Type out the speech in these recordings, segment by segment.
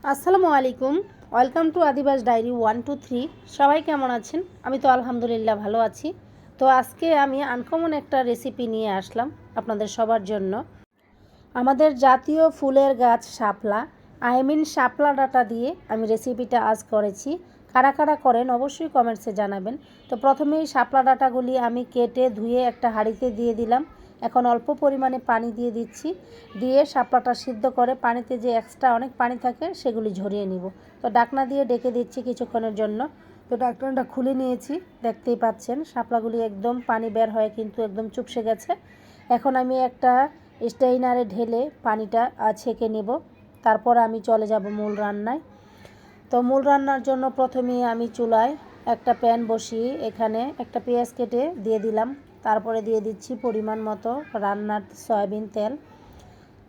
আসসালামু আলাইকুম। Welcome to Adibas diary 1 2 3। সবাই কেমন আছেন? আমি তো আলহামদুলিল্লাহ ভালো আছি। তো আজকে আমি আনকমন একটা রেসিপি নিয়ে আসলাম আপনাদের সবার জন্য। আমাদের জাতীয় ফুলের গাছ শাপলা, শাপলা ডাঁটা দিয়ে আমি রেসিপিটা আজ করেছি। কারা কারা করেন অবশ্যই কমেন্টসে জানাবেন। তো প্রথমেই শাপলা ডাঁটাগুলি আমি কেটে ধুয়ে একটা হাঁড়িতে দিয়ে দিলাম। এখন অল্প পরিমাণে পানি দিয়ে দিচ্ছি, দিয়ে শাপলাটা সিদ্ধ করে পানিতে যে এক্সট্রা অনেক পানি থাকে সেগুলি ঝরিয়ে নিব। তো ঢাকনা দিয়ে ডেকে দিচ্ছি কিছুক্ষণের জন্য। তো ঢাকনাটা খুলে নিয়েছি, দেখতেই পাচ্ছেন শাপলাগুলি একদম পানি বের হয়ে কিন্তু একদম চুপসে গেছে। এখন আমি একটা স্টেইনারে ঢেলে পানিটা ছেঁকে নেব, তারপর আমি চলে যাব মূল রান্নায়। তো মূল রান্নার জন্য প্রথমে আমি চুলায় একটা প্যান বসিয়ে এখানে একটা পেঁয়াজ কেটে দিয়ে দিলাম, তারপরে দিয়ে দিচ্ছি পরিমাণ মতো রান্নার সয়াবিন তেল।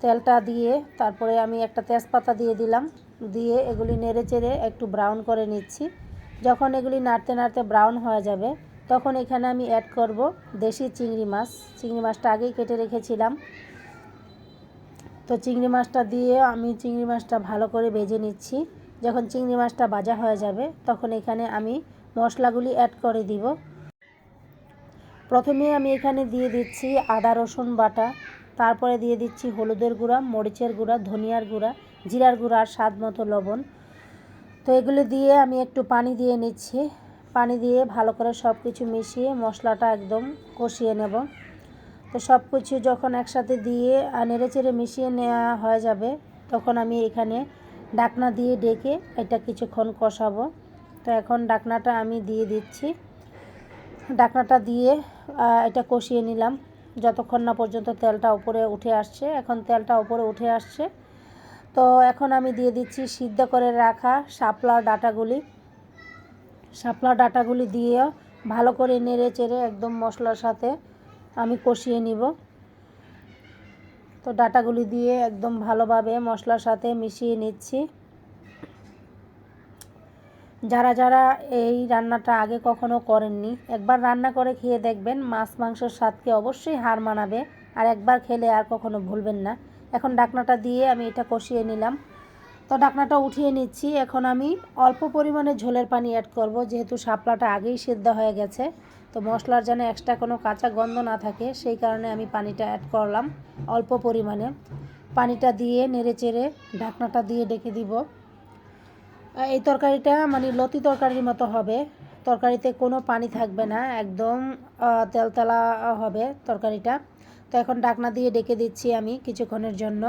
তেলটা দিয়ে তারপরে আমি একটা তেজপাতা দিয়ে দিলাম, দিয়ে এগুলি নেড়ে চেড়ে একটু ব্রাউন করে নিচ্ছি। যখন এগুলি নাড়তে নাড়তে ব্রাউন হয়ে যাবে তখন এখানে আমি অ্যাড করব দেশি চিংড়ি মাছ। চিংড়ি মাছটা আগেই কেটে রেখেছিলাম। তো চিংড়ি মাছটা দিয়ে আমি চিংড়ি মাছটা ভালো করে ভেজে নিচ্ছি। যখন চিংড়ি মাছটা ভাজা হয়ে যাবে তখন এখানে আমি মশলাগুলি অ্যাড করে দিব। প্রথমে আমি এখানে দিয়ে দিচ্ছি আদা রসুন বাটা, তারপরে দিয়ে দিচ্ছি হলুদের গুঁড়া, মরিচের গুঁড়া, ধনিয়ার গুঁড়া, জিরার গুঁড়া আর স্বাদ মতো লবণ। তো এগুলো দিয়ে আমি একটু পানি দিয়ে নিচ্ছি। পানি দিয়ে ভালো করে সব কিছু মিশিয়ে মশলাটা একদম কষিয়ে নেব। তো সব কিছু যখন একসাথে দিয়ে নেড়েচেড়ে মিশিয়ে নেওয়া হয়ে যাবে তখন আমি এখানে ঢাকনা দিয়ে ডেকে এটা কিছুক্ষণ কষাবো। তো এখন ঢাকনাটা আমি দিয়ে দিচ্ছি। ঢাকনাটা দিয়ে এটা কষিয়ে নিলাম যতক্ষণ না পর্যন্ত তেলটা উপরে উঠে আসছে। এখন তেলটা উপরে উঠে আসছে, তো এখন আমি দিয়ে দিচ্ছি সিদ্ধ করে রাখা শাপলা ডাঁটাগুলি দিয়ে ভালো করে নেড়ে চেড়ে একদম মশলার সাথে আমি কষিয়ে নিব। তো ডাঁটাগুলি দিয়ে একদম ভালোভাবে মশলার সাথে মিশিয়ে নিচ্ছি। যারা যারা এই রান্নাটা আগে কখনো করেননি একবার রান্না করে খেয়ে দেখবেন, মাছ মাংসের স্বাদকে অবশ্যই হার মানাবে, আর একবার খেলে আর কখনো ভুলবেন না। এখন ঢাকনাটা দিয়ে আমি এটা কষিয়ে নিলাম। তো ঢাকনাটা উঠিয়ে নিচ্ছি। এখন আমি অল্প পরিমাণে ঝোলের পানি অ্যাড করব, যেহেতু শাপলাটা আগেই সিদ্ধ হয়ে গেছে। তো মশলার যেন এক্সট্রা কোনো কাঁচা গন্ধ না থাকে সেই কারণে আমি পানিটা অ্যাড করলাম অল্প পরিমাণে। পানিটা দিয়ে নেড়ে চেড়ে ঢাকনাটা দিয়ে ডেকে দিব। এই তরকারিটা মানে লতি তরকারির মতো হবে, তরকারিতে কোনো পানি থাকবে না, একদম তেলতেলা হবে তরকারিটা। তো এখন ঢাকনা দিয়ে ডেকে দিচ্ছি আমি কিছুক্ষণের জন্য।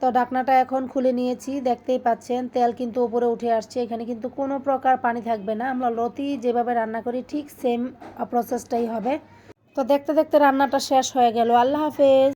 তো ঢাকনাটা এখন খুলে নিয়েছি, দেখতেই পাচ্ছেন তেল কিন্তু উপরে উঠে আসছে। এখানে কিন্তু কোনো প্রকার পানি থাকবে না, আমরা লতি যেভাবে রান্না করি ঠিক সেম প্রসেসটাই হবে। তো দেখতে দেখতে রান্নাটা শেষ হয়ে গেল। আল্লাহ হাফেজ।